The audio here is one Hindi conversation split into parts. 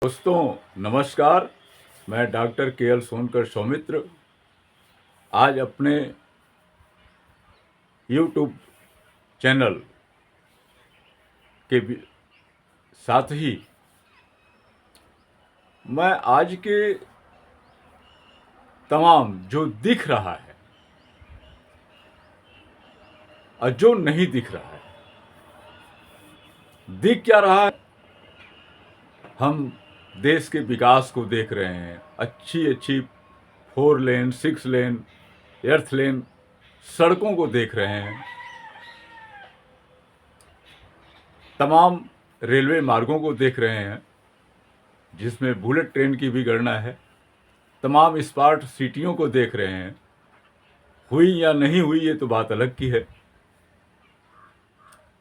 दोस्तों नमस्कार। मैं डॉक्टर के.एल. सोनकर सौमित्र आज अपने यूट्यूब चैनल के साथ ही मैं आज के तमाम जो दिख रहा है और जो नहीं दिख रहा है, दिख क्या रहा है, हम देश के विकास को देख रहे हैं। अच्छी अच्छी 4 लेन 6 लेन एर्थ लेन सड़कों को देख रहे हैं, तमाम रेलवे मार्गों को देख रहे हैं जिसमें बुलेट ट्रेन की भी गणना है, तमाम स्मार्ट सिटियों को देख रहे हैं। हुई या नहीं हुई ये तो बात अलग की है।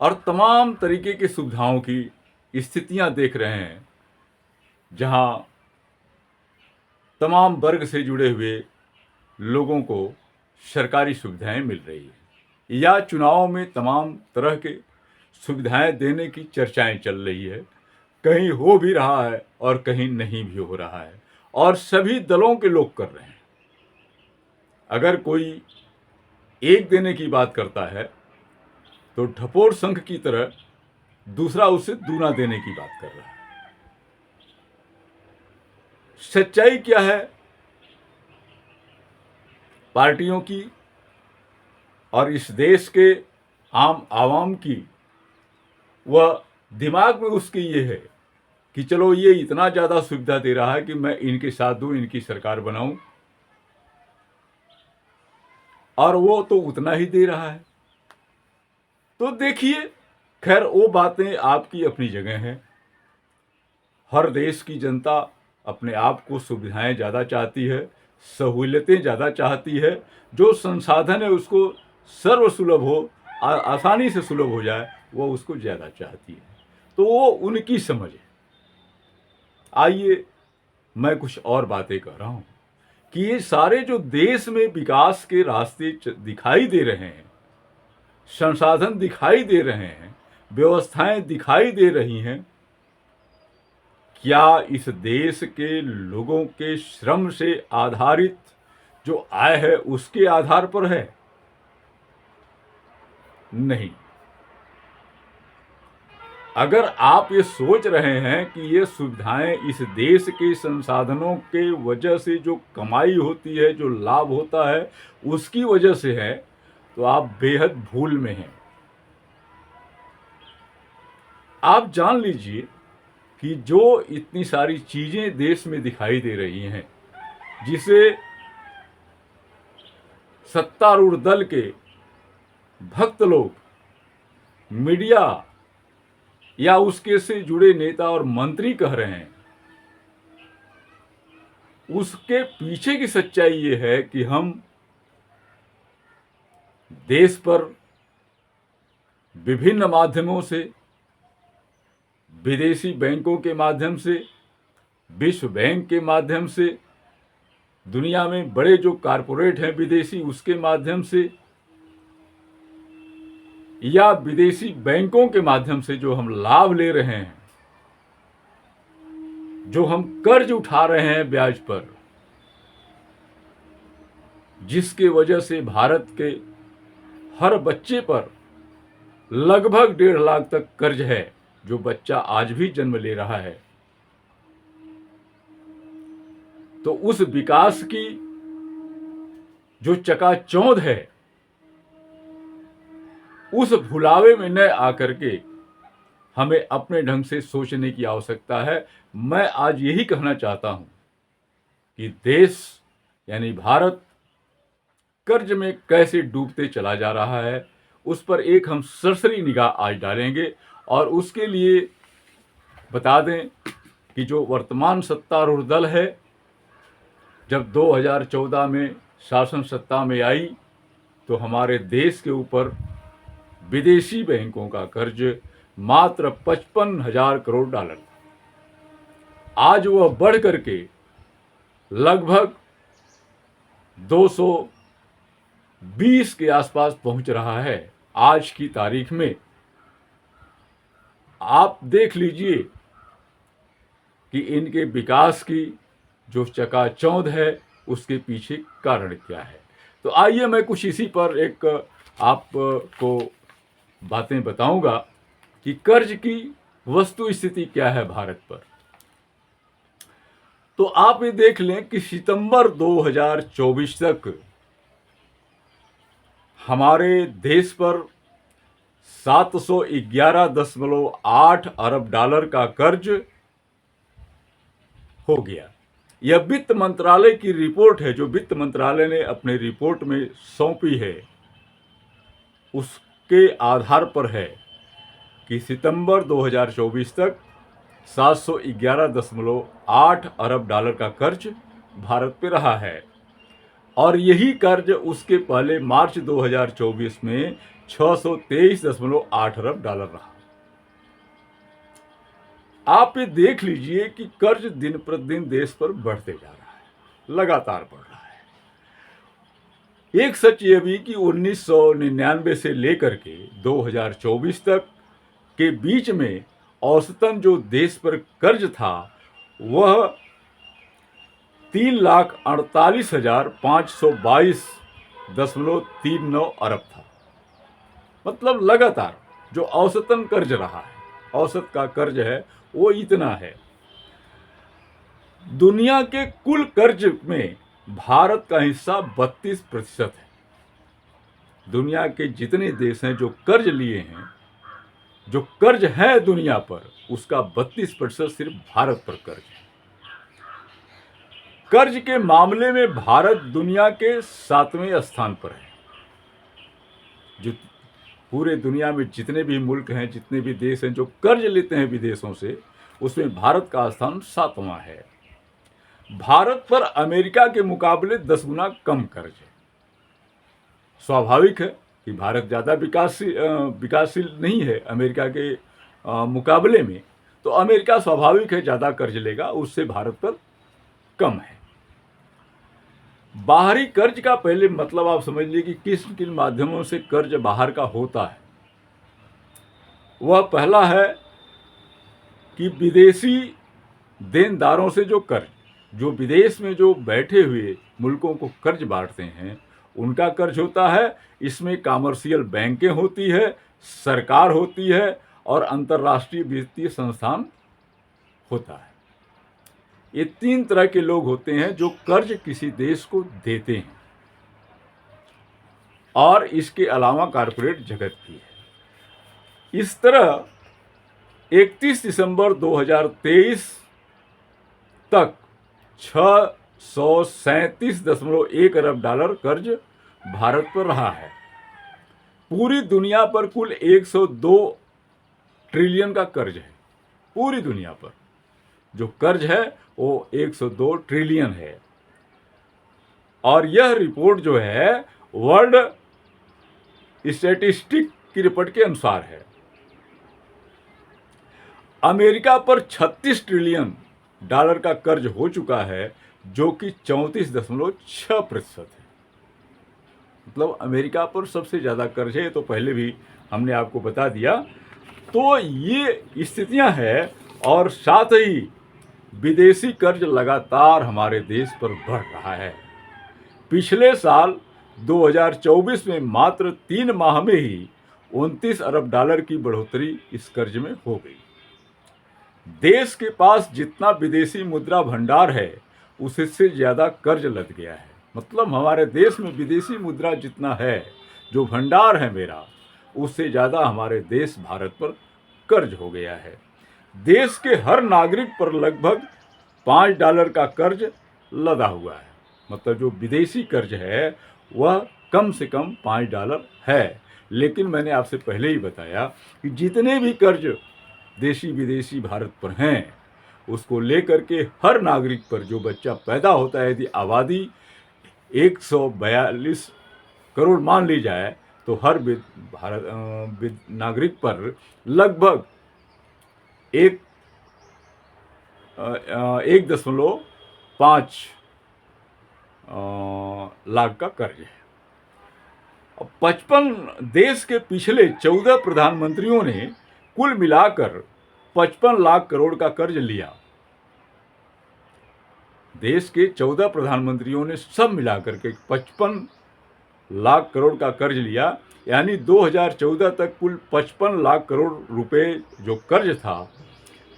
और तमाम तरीके की सुविधाओं की स्थितियां देख रहे हैं जहां तमाम वर्ग से जुड़े हुए लोगों को सरकारी सुविधाएं मिल रही है या चुनाव में तमाम तरह के सुविधाएं देने की चर्चाएं चल रही है। कहीं हो भी रहा है और कहीं नहीं भी हो रहा है और सभी दलों के लोग कर रहे हैं। अगर कोई एक देने की बात करता है तो ढपोर संख की तरह दूसरा उसे दूना देने की बात कर रहा है। सच्चाई क्या है पार्टियों की और इस देश के आम आवाम की, वह दिमाग में उसकी ये है कि चलो ये इतना ज़्यादा सुविधा दे रहा है कि मैं इनके साथ दूं, इनकी सरकार बनाऊं, और वो तो उतना ही दे रहा है। तो देखिए, खैर वो बातें आपकी अपनी जगह हैं। हर देश की जनता अपने आप को सुविधाएं ज़्यादा चाहती है, सहूलियतें ज़्यादा चाहती है, जो संसाधन है उसको सर्वसुलभ हो, आसानी से सुलभ हो जाए, वो उसको ज़्यादा चाहती है। तो वो उनकी समझ है। आइए मैं कुछ और बातें कर रहा हूँ कि ये सारे जो देश में विकास के रास्ते दिखाई दे रहे हैं, संसाधन दिखाई दे रहे हैं, व्यवस्थाएं दिखाई दे रही हैं, क्या इस देश के लोगों के श्रम से आधारित जो आय है उसके आधार पर है? नहीं। अगर आप ये सोच रहे हैं कि ये सुविधाएं इस देश के संसाधनों के वजह से जो कमाई होती है, जो लाभ होता है, उसकी वजह से है, तो आप बेहद भूल में हैं। आप जान लीजिए कि जो इतनी सारी चीजें देश में दिखाई दे रही हैं, जिसे सत्तारूढ़ दल के भक्त लोग, मीडिया या उसके से जुड़े नेता और मंत्री कह रहे हैं, उसके पीछे की सच्चाई ये है कि हम देश पर विभिन्न माध्यमों से, विदेशी बैंकों के माध्यम से, विश्व बैंक के माध्यम से, दुनिया में बड़े जो कारपोरेट हैं विदेशी, उसके माध्यम से, या विदेशी बैंकों के माध्यम से जो हम लाभ ले रहे हैं, जो हम कर्ज उठा रहे हैं ब्याज पर, जिसके वजह से भारत के हर बच्चे पर लगभग 1.5 लाख तक कर्ज है, जो बच्चा आज भी जन्म ले रहा है। तो उस विकास की जो चकाचौंध है, उस भुलावे में न आकर के हमें अपने ढंग से सोचने की आवश्यकता है। मैं आज यही कहना चाहता हूं कि देश यानी भारत कर्ज में कैसे डूबते चला जा रहा है, उस पर एक हम सरसरी निगाह आज डालेंगे। और उसके लिए बता दें कि जो वर्तमान सत्तारूढ़ दल है, जब 2014 में शासन सत्ता में आई तो हमारे देश के ऊपर विदेशी बैंकों का कर्ज मात्र 55,000 करोड़ डॉलर था। आज वह बढ़ करके लगभग 220 के आसपास पहुंच रहा है आज की तारीख में। आप देख लीजिए कि इनके विकास की जो चकाचौंध है उसके पीछे कारण क्या है। तो आइए मैं कुछ इसी पर एक आपको बातें बताऊंगा कि कर्ज की वस्तु स्थिति क्या है भारत पर। तो आप ये देख लें कि सितंबर 2024 तक हमारे देश पर 711.8 अरब डॉलर का कर्ज हो गया। यह वित्त मंत्रालय की रिपोर्ट है, जो वित्त मंत्रालय ने अपने रिपोर्ट में सौंपी है, उसके आधार पर है कि सितंबर 2024 तक 711.8 अरब डॉलर का कर्ज भारत पे रहा है। और यही कर्ज उसके पहले मार्च 2024 में 623.8 अरब डॉलर रहा। आप ये देख लीजिए कि कर्ज दिन प्रतिदिन देश पर बढ़ते जा रहा है, लगातार बढ़ रहा है। एक सच ये भी कि 1999 से लेकर के 2024 तक के बीच में औसतन जो देश पर कर्ज था वह 3,48,522.39 अरब था। मतलब लगातार जो औसतन कर्ज रहा है, औसत का कर्ज है वो इतना है। दुनिया के कुल कर्ज में भारत का हिस्सा 32% है। दुनिया के जितने देश हैं जो कर्ज लिए हैं, जो कर्ज है दुनिया पर, उसका 32% सिर्फ भारत पर कर्ज है। कर्ज के मामले में भारत दुनिया के 7वें स्थान पर है। जो पूरे दुनिया में जितने भी मुल्क हैं, जितने भी देश हैं जो कर्ज लेते हैं विदेशों से, उसमें भारत का स्थान 7वां है। भारत पर अमेरिका के मुकाबले 10 गुना कम कर्ज है। स्वाभाविक है कि भारत ज़्यादा विकासशील नहीं है अमेरिका के मुकाबले में, तो अमेरिका स्वाभाविक है ज़्यादा कर्ज लेगा, उससे भारत पर कम है। बाहरी कर्ज का पहले मतलब आप समझ लीजिए कि किस किन माध्यमों से कर्ज बाहर का होता है। वह पहला है कि विदेशी देनदारों से जो कर्ज, जो विदेश में जो बैठे हुए मुल्कों को कर्ज बांटते हैं, उनका कर्ज होता है। इसमें कमर्शियल बैंकें होती है, सरकार होती है और अंतर्राष्ट्रीय वित्तीय संस्थान होता है। ये 3 तरह के लोग होते हैं जो कर्ज किसी देश को देते हैं। और इसके अलावा कॉर्पोरेट जगत भी है। इस तरह 31 दिसंबर 2023 तक 637.1 अरब डॉलर कर्ज भारत पर रहा है। पूरी दुनिया पर कुल 102 ट्रिलियन का कर्ज है। पूरी दुनिया पर जो कर्ज है वो 102 ट्रिलियन है। और यह रिपोर्ट जो है वर्ल्ड स्टैटिस्टिक की रिपोर्ट के अनुसार है। अमेरिका पर 36 ट्रिलियन डॉलर का कर्ज हो चुका है, जो कि 34.6% है। मतलब अमेरिका पर सबसे ज़्यादा कर्ज है, तो पहले भी हमने आपको बता दिया। तो ये स्थितियां हैं और साथ ही विदेशी कर्ज लगातार हमारे देश पर बढ़ रहा है। पिछले साल 2024 में मात्र 3 माह में ही 29 अरब डॉलर की बढ़ोतरी इस कर्ज में हो गई। देश के पास जितना विदेशी मुद्रा भंडार है उससे ज़्यादा कर्ज लद गया है। मतलब हमारे देश में विदेशी मुद्रा जितना है, जो भंडार है मेरा, उससे ज़्यादा हमारे देश भारत पर कर्ज हो गया है। देश के हर नागरिक पर लगभग $5 का कर्ज लदा हुआ है। मतलब जो विदेशी कर्ज है वह कम से कम $5 है। लेकिन मैंने आपसे पहले ही बताया कि जितने भी कर्ज देशी विदेशी भारत पर हैं, उसको लेकर के हर नागरिक पर, जो बच्चा पैदा होता है, यदि आबादी 142 करोड़ मान ली जाए, तो हर नागरिक पर लगभग 1.5 लाख का कर्ज है। 55 देश के पिछले 14 प्रधानमंत्रियों ने कुल मिलाकर 55 लाख करोड़ का कर्ज लिया। देश के 14 प्रधानमंत्रियों ने सब मिलाकर के 55 लाख करोड़ का कर्ज लिया, यानी 2014 तक कुल 55 लाख करोड़ रुपए जो कर्ज था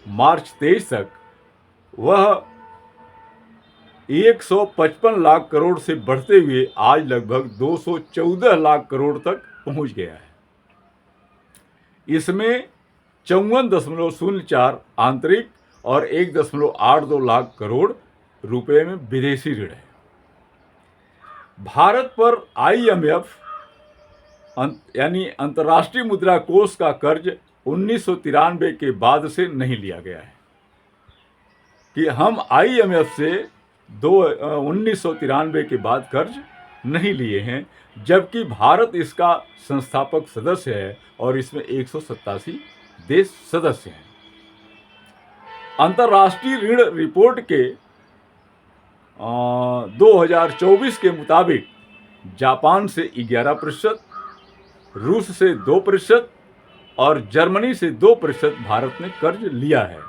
मार्च 23 तक, वह 155 लाख करोड़ से बढ़ते हुए आज लगभग 214 लाख करोड़ तक पहुंच गया है। इसमें 54.04 आंतरिक और 1.82 लाख करोड़ रुपए में विदेशी ऋण है। भारत पर IMF यानी अंतर्राष्ट्रीय मुद्रा कोष का कर्ज 1993 के बाद से नहीं लिया गया है, कि हम IMF से 1993 के बाद कर्ज नहीं लिए हैं, जबकि भारत इसका संस्थापक सदस्य है और इसमें 187 देश सदस्य हैं। अंतर्राष्ट्रीय ऋण रिपोर्ट के 2024 के मुताबिक जापान से 11%, रूस से 2% और जर्मनी से 2% भारत ने कर्ज लिया है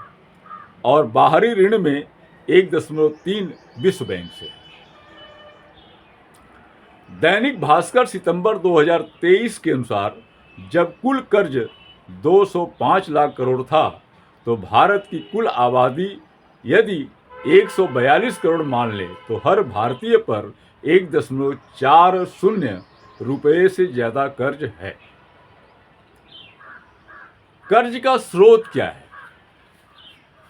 और बाहरी ऋण में 1.3 विश्व बैंक से। दैनिक भास्कर सितंबर 2023 के अनुसार जब कुल कर्ज 205 लाख करोड़ था, तो भारत की कुल आबादी यदि 142 करोड़ मान ले तो हर भारतीय पर 1.40 रुपये से ज्यादा कर्ज है। कर्ज का स्रोत क्या है?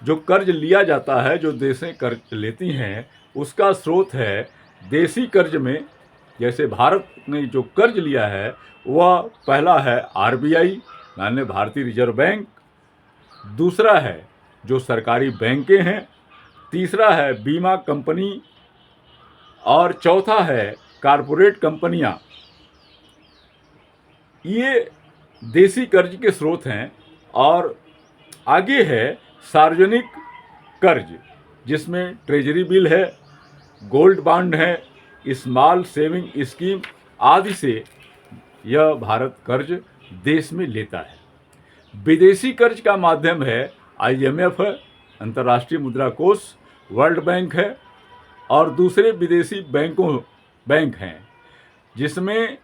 जो कर्ज लिया जाता है, जो देशें कर्ज लेती हैं, उसका स्रोत है देसी कर्ज में। जैसे भारत ने जो कर्ज लिया है वह पहला है RBI माननीय भारतीय रिजर्व बैंक, दूसरा है जो सरकारी बैंकें हैं, तीसरा है बीमा कंपनी और चौथा है कारपोरेट कंपनियां। ये देसी कर्ज के स्रोत हैं। और आगे है सार्वजनिक कर्ज, जिसमें ट्रेजरी बिल है, गोल्ड बॉन्ड है, स्मॉल सेविंग स्कीम आदि से यह भारत कर्ज देश में लेता है। विदेशी कर्ज का माध्यम है IMF है, अंतर्राष्ट्रीय मुद्रा कोष, वर्ल्ड बैंक है और दूसरे विदेशी बैंक हैं, जिसमें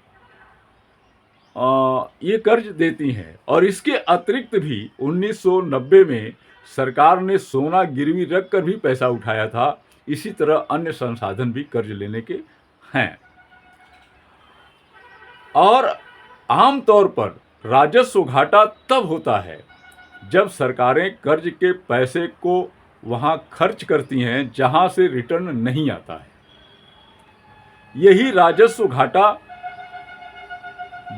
ये कर्ज देती हैं। और इसके अतिरिक्त भी 1990 में सरकार ने सोना गिरवी रख कर भी पैसा उठाया था। इसी तरह अन्य संसाधन भी कर्ज लेने के हैं। और आमतौर पर राजस्व घाटा तब होता है जब सरकारें कर्ज के पैसे को वहां खर्च करती हैं जहां से रिटर्न नहीं आता है। यही राजस्व घाटा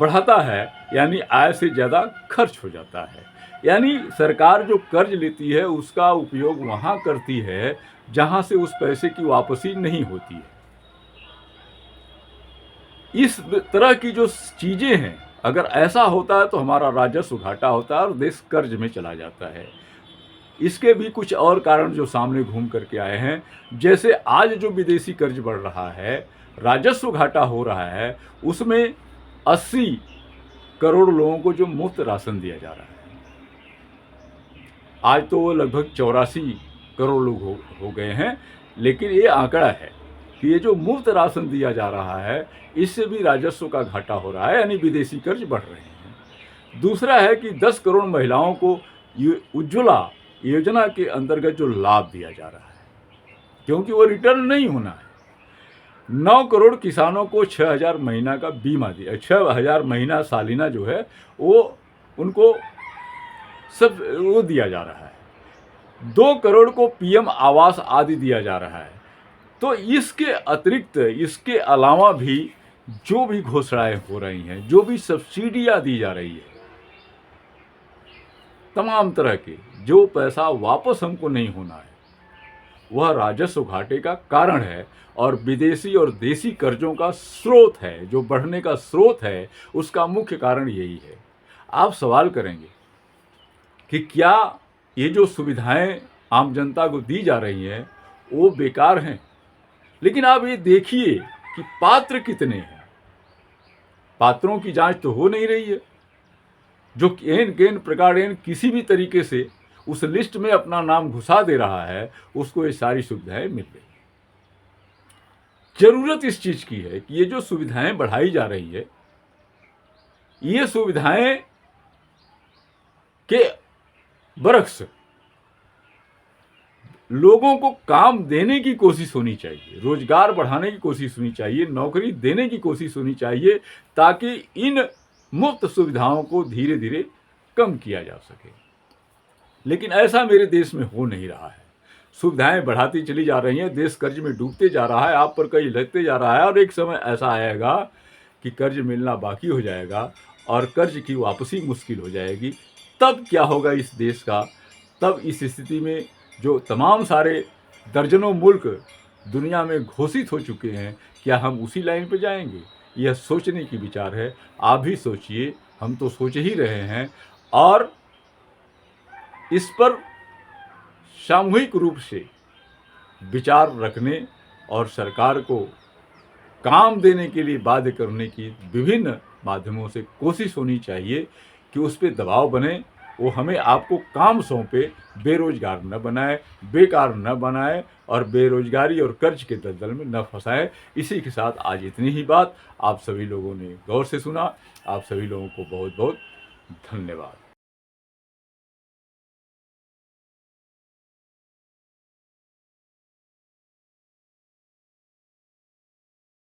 बढ़ाता है, यानी आय से ज़्यादा खर्च हो जाता है। यानी सरकार जो कर्ज लेती है उसका उपयोग वहाँ करती है जहाँ से उस पैसे की वापसी नहीं होती है। इस तरह की जो चीज़ें हैं, अगर ऐसा होता है तो हमारा राजस्व घाटा होता है और देश कर्ज में चला जाता है। इसके भी कुछ और कारण जो सामने घूम करके आए हैं, जैसे आज जो विदेशी कर्ज बढ़ रहा है, राजस्व घाटा हो रहा है, उसमें 80 करोड़ लोगों को जो मुफ्त राशन दिया जा रहा है, आज तो वो लगभग 84 करोड़ लोग हो गए हैं। लेकिन ये आंकड़ा है कि ये जो मुफ्त राशन दिया जा रहा है, इससे भी राजस्व का घाटा हो रहा है, यानी विदेशी कर्ज बढ़ रहे हैं। दूसरा है कि 10 करोड़ महिलाओं को उज्ज्वला योजना के अंतर्गत जो लाभ दिया जा रहा है, क्योंकि वो रिटर्न नहीं होना है। 9 करोड़ किसानों को 6,000 महीना का बीमा दिया, 6,000 महीना सालिना जो है वो उनको सब वो दिया जा रहा है। 2 करोड़ को PM आवास आदि दिया जा रहा है। तो इसके अतिरिक्त, इसके अलावा भी जो भी घोषणाएं हो रही हैं, जो भी सब्सिडियां दी जा रही है, तमाम तरह के जो पैसा वापस हमको नहीं होना है, वह राजस्व घाटे का कारण है और विदेशी और देसी कर्जों का स्रोत है। जो बढ़ने का स्रोत है उसका मुख्य कारण यही है। आप सवाल करेंगे कि क्या ये जो सुविधाएं आम जनता को दी जा रही हैं वो बेकार हैं? लेकिन आप ये देखिए कि पात्र कितने हैं। पात्रों की जांच तो हो नहीं रही है। जो प्रकार किसी भी तरीके से उस लिस्ट में अपना नाम घुसा दे रहा है, उसको ये सारी सुविधाएं मिल रही है। ज़रूरत इस चीज़ की है कि ये जो सुविधाएं बढ़ाई जा रही है, ये सुविधाएं के बरक्स लोगों को काम देने की कोशिश होनी चाहिए, रोजगार बढ़ाने की कोशिश होनी चाहिए, नौकरी देने की कोशिश होनी चाहिए, ताकि इन मुफ्त सुविधाओं को धीरे धीरे कम किया जा सके। लेकिन ऐसा मेरे देश में हो नहीं रहा है। सुविधाएं बढ़ाती चली जा रही हैं, देश कर्ज में डूबते जा रहा है, आप पर कर्ज लगते जा रहा है, और एक समय ऐसा आएगा कि कर्ज मिलना बाकी हो जाएगा और कर्ज की वापसी मुश्किल हो जाएगी। तब क्या होगा इस देश का? तब इस स्थिति में जो तमाम सारे दर्जनों मुल्क दुनिया में घोषित हो चुके हैं, क्या हम उसी लाइन पे जाएंगे? यह सोचने की विचार है। आप भी सोचिए, हम तो सोच ही रहे हैं, और इस पर सामूहिक रूप से विचार रखने और सरकार को काम देने के लिए बाध्य करने की विभिन्न माध्यमों से कोशिश होनी चाहिए कि उस पर दबाव बने, वो हमें आपको काम सौंपे, बेरोजगार न बनाए, बेकार न बनाए और बेरोजगारी और कर्ज के दलदल में न फंसाए। इसी के साथ आज इतनी ही बात। आप सभी लोगों ने गौर से सुना। आप सभी लोगों को बहुत बहुत धन्यवाद।